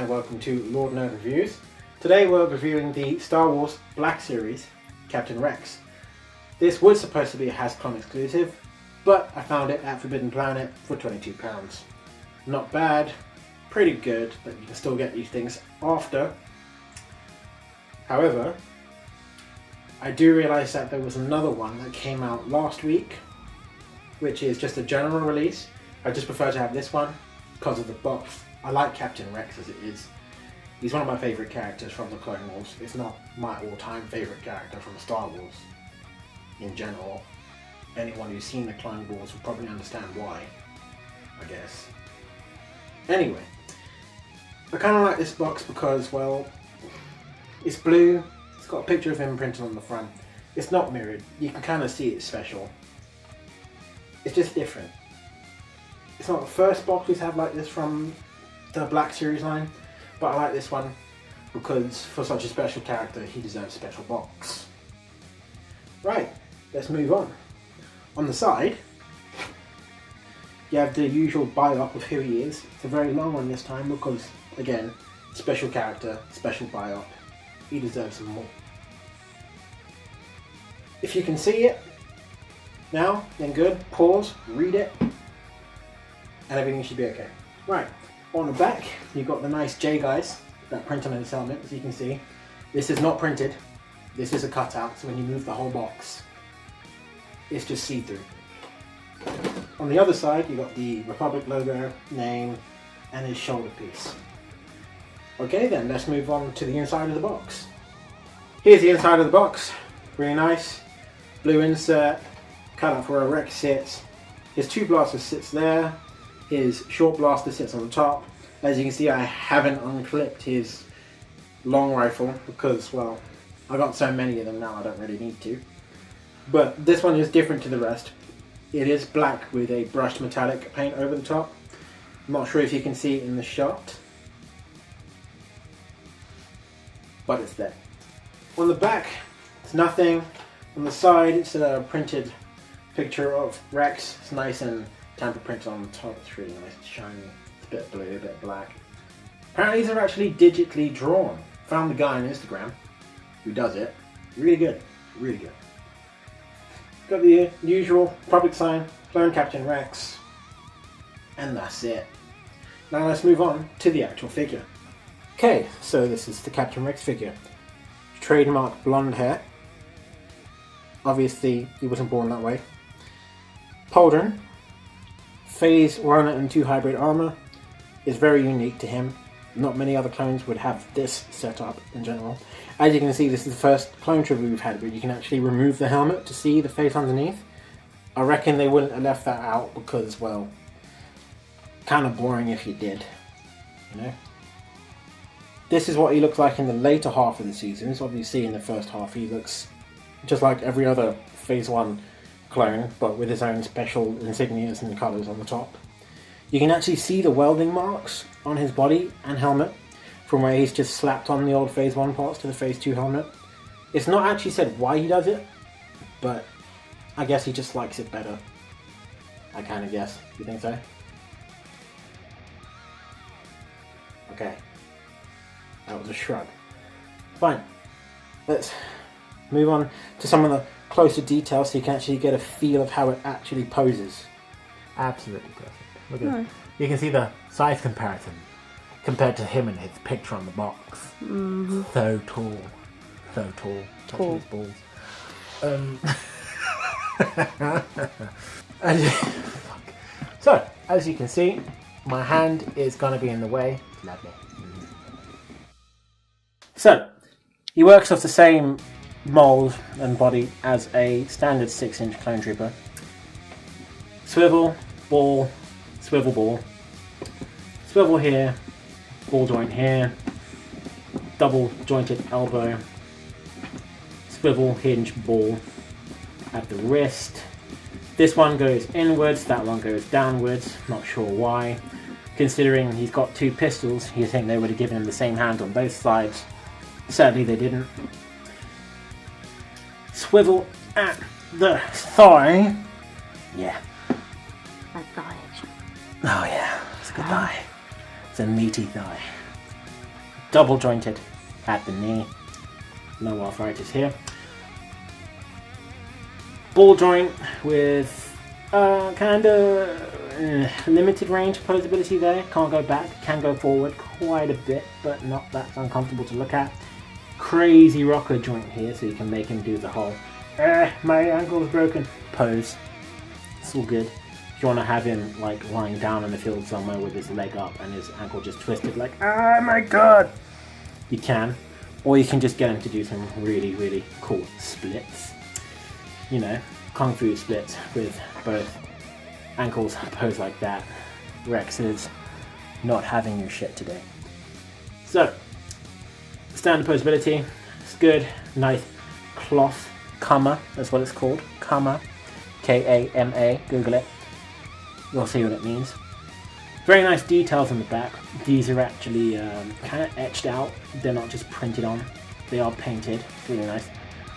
and welcome to Lord Nerd Reviews. Today we're reviewing the Star Wars Black Series, Captain Rex. This was supposed to be a Hascon exclusive, but I found it at Forbidden Planet for £22. Not bad, pretty good, but you can still get these things after. However, I do realise that there was another one that came out last week, which is just a general release. I just prefer to have this one because of the box. I like Captain Rex as it is. He's one of my favourite characters from the Clone Wars. It's not my all-time favourite character from Star Wars in general. Anyone who's seen the Clone Wars will probably understand why, I guess. Anyway, I kind of like this box because, well, it's blue. It's got a picture of him printed on the front. It's not mirrored. You can kind of see it's special. It's just different. It's not the first box we've had like this from the Black Series line, but I like this one because for such a special character, he deserves a special box. Right, let's move on. On the side, you have the usual biop of who he is. It's a very long one this time because, again, special character, special biop. He deserves some more. If you can see it now, then good. Pause, read it, and everything should be okay. Right, on the back, you've got the nice J guys that print on his helmet, as you can see. This is not printed. This is a cutout, so when you move the whole box, it's just see-through. On the other side, you've got the Republic logo, name, and his shoulder piece. Okay then, let's move on to the inside of the box. Here's the inside of the box. Really nice. Blue insert, cut out for where Rex sits. His two blasters sits there. His short blaster sits on the top. As you can see, I haven't unclipped his long rifle because, well, I got so many of them now I don't really need to. But this one is different to the rest. It is black with a brushed metallic paint over the top. I'm not sure if you can see it in the shot, but it's there. On the back, it's nothing. On the side, it's a printed picture of Rex. It's nice and tamper printed on the top. It's really nice and shiny. It's a bit blue, a bit black. Apparently these are actually digitally drawn. Found the guy on Instagram who does it. Really good, really good. Got the usual public sign, Clone Captain Rex, and that's it. Now let's move on to the actual figure. Okay, so this is the Captain Rex figure. Trademark blonde hair. Obviously, he wasn't born that way. Pauldron. Phase 1 and 2 hybrid armor is very unique to him. Not many other clones would have this setup in general. As you can see, this is the first clone tribute we've had where you can actually remove the helmet to see the face underneath. I reckon they wouldn't have left that out because, well, kind of boring if you did, you know. This is what he looks like in the later half of the season. So obviously in the first half he looks just like every other Phase 1 clone, but with his own special insignias and colours on the top. You can actually see the welding marks on his body and helmet from where he's just slapped on the old Phase 1 parts to the Phase 2 helmet. It's not actually said why he does it, but I guess he just likes it better. I kind of guess. You think so? Okay. That was a shrug. Fine. Let's move on to some of the closer details so you can actually get a feel of how it actually poses. Absolutely perfect. Look at it. You can see the size comparison compared to him and his picture on the box. Mm-hmm. So tall. So tall. Touching his balls. So, as you can see, my hand is going to be in the way. Lovely. So, he works off the same mould and body as a standard 6-inch clone trooper. Swivel, ball, swivel ball. Swivel here, ball joint here, double jointed elbow, swivel hinge ball at the wrist. This one goes inwards, that one goes downwards, not sure why. Considering he's got two pistols, you think they would have given him the same hand on both sides. Sadly they didn't. Swivel at the thigh. Yeah. That thigh. Oh yeah, it's a good thigh. It's a meaty thigh. double jointed at the knee. No arthritis here. Ball joint with kind of limited range of posability there. Can't go back, can go forward quite a bit, but not that uncomfortable to look at. Crazy rocker joint here, so you can make him do the whole my ankle's broken pose. It's all good. If you want to have him like lying down in the field somewhere with his leg up and his ankle just twisted like, oh my god, you can. Or you can just get him to do some really, really cool splits. You know, kung fu splits with both ankles posed like that. Rex is not having your shit today. So, standard posability, it's good. Nice cloth kama, that's what it's called. Kama, K-A-M-A, Google it. You'll see what it means. Very nice details on the back. These are actually kind of etched out. They're not just printed on. They are painted. It's really nice.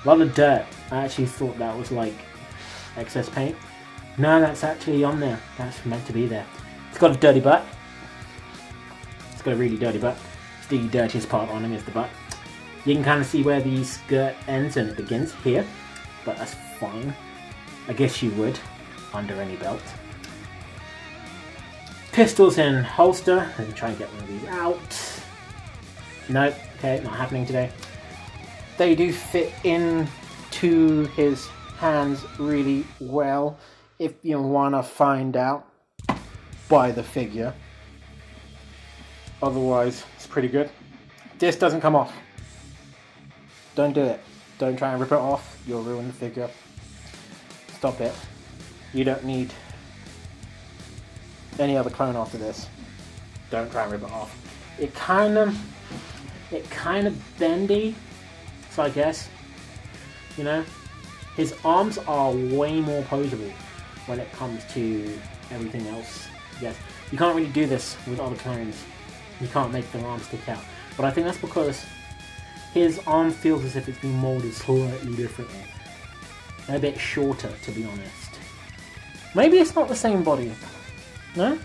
A lot of dirt. I actually thought that was like excess paint. No, that's actually on there. That's meant to be there. It's got a dirty butt. It's got a really dirty butt. It's the dirtiest part on him is the butt. You can kind of see where the skirt ends and it begins here. But that's fine. I guess you would under any belt. Pistols in holster. Let me try and get one of these out. Nope. Okay, not happening today. They do fit into his hands really well if you want to find out by the figure. Otherwise, it's pretty good. This doesn't come off. Don't do it. Don't try and rip it off. You'll ruin the figure. Stop it. You don't need any other clone after this. Don't try and rip it off. It kind of bendy. So I guess, you know, his arms are way more posable when it comes to everything else. Yes, you can't really do this with other clones. You can't make their arms stick out. But I think that's because his arm feels as if it's been molded slightly differently. A bit shorter, to be honest. Maybe it's not the same body. No?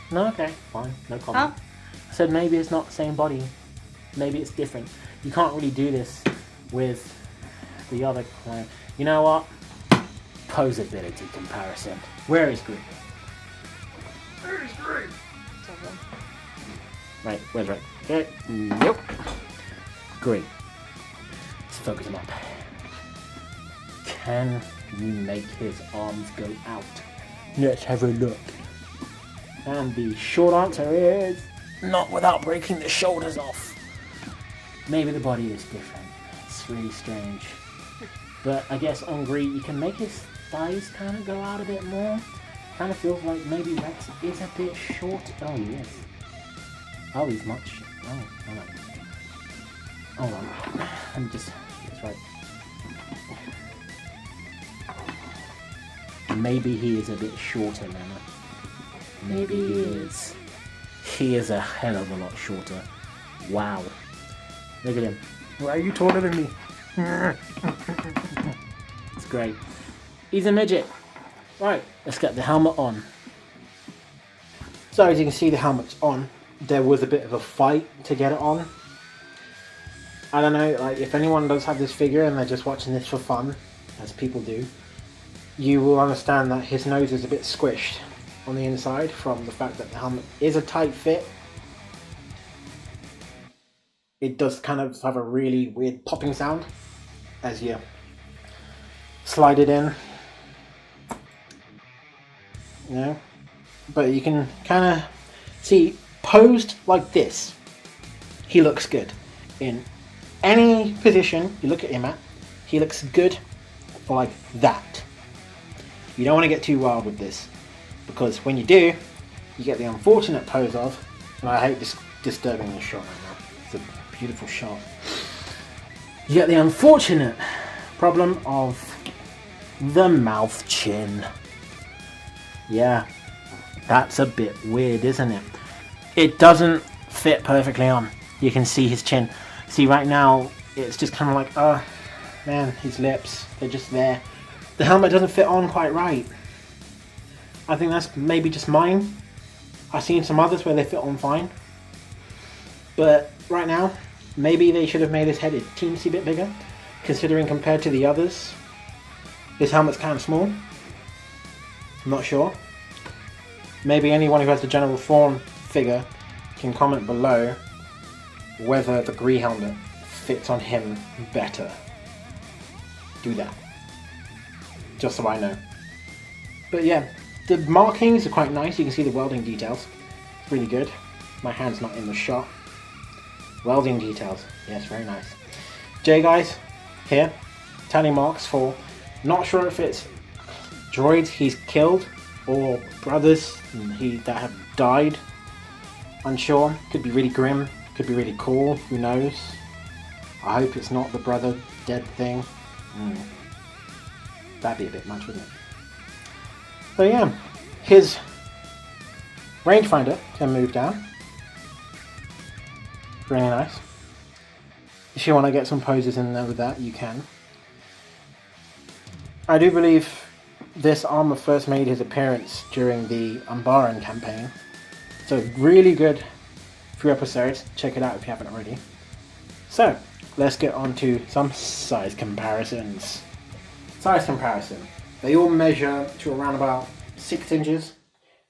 No? Okay, fine. No comment. Oh. I said maybe it's not the same body. Maybe it's different. You can't really do this with the other clone. You know what? Posability comparison. Where is Green? Where is Green? Right, where's Red? Okay, nope. Green. Let's focus him up. Can you make his arms go out? Let's have a look. And the short answer is not without breaking the shoulders off. Maybe the body is different. It's really strange. But I guess on Green you can make his thighs kind of go out a bit more. Kind of feels like maybe Rex is a bit short. Oh, he is. Oh, he's much. Oh, hold on. Let me just. That's right. Maybe he is a bit shorter, Nana. Maybe he is. He is a hell of a lot shorter. Wow. Look at him. Why are you taller than me? It's great. He's a midget. Right, let's get the helmet on. So as you can see, the helmet's on. There was a bit of a fight to get it on. I don't know, like if anyone does have this figure and they're just watching this for fun, as people do, you will understand that his nose is a bit squished on the inside from the fact that the helmet is a tight fit. It does kind of have a really weird popping sound as you slide it in. You know? But you can kind of see, posed like this, he looks good. In any position you look at him at, he looks good like that. You don't want to get too wild with this, because when you do, you get the unfortunate pose of, and I hate disturbing this shot right now, it's a beautiful shot. You get the unfortunate problem of the mouth chin. Yeah, that's a bit weird, isn't it? It doesn't fit perfectly on. You can see his chin. See, right now, it's just kind of like, oh, man, his lips, they're just there. The helmet doesn't fit on quite right. I think that's maybe just mine. I've seen some others where they fit on fine. But right now, maybe they should have made his head a teensy bit bigger, considering compared to the others, his helmet's kind of small. I'm not sure. Maybe anyone who has the general form figure can comment below whether the Gree helmet fits on him better. Do that. Just so I know. But yeah, the markings are quite nice. You can see the welding details. It's really good. My hand's not in the shot. Welding details. Yes, very nice. J guys, here. Tally marks for, not sure if it's droids he's killed or brothers that have died. Unsure. Could be really grim. Could be really cool. Who knows? I hope it's not the brother dead thing. That'd be a bit much, wouldn't it? So yeah, his rangefinder can move down. Really nice. If you want to get some poses in there with that, you can. I do believe this armor first made his appearance during the Umbaran campaign. So really good 3 episodes. Check it out if you haven't already. So, let's get on to some size comparisons. Size comparison. They all measure to around about 6 inches.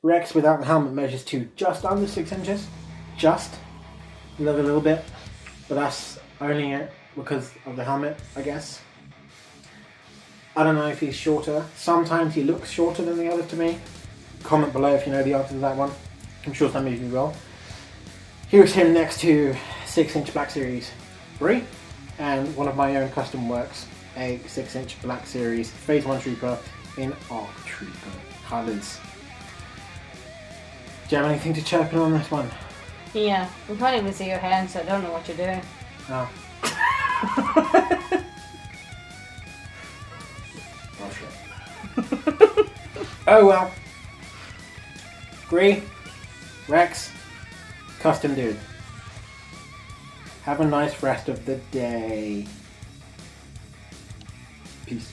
Rex without the helmet measures to just under 6 inches. Just. A little bit. But that's only because of the helmet, I guess. I don't know if he's shorter. Sometimes he looks shorter than the others to me. Comment below if you know the answer to that one. I'm sure some of you will. Here's him next to 6-inch Black Series Bree, and one of my own custom works, a 6-inch Black Series Phase 1 Trooper in ARC Trooper colours. Do you have anything to chirp in on this one? Yeah, we can't even see your hand, so I don't know what you're doing. Oh. Oh shit. Oh well. Bree, Rex, custom dude. Have a nice rest of the day. Peace.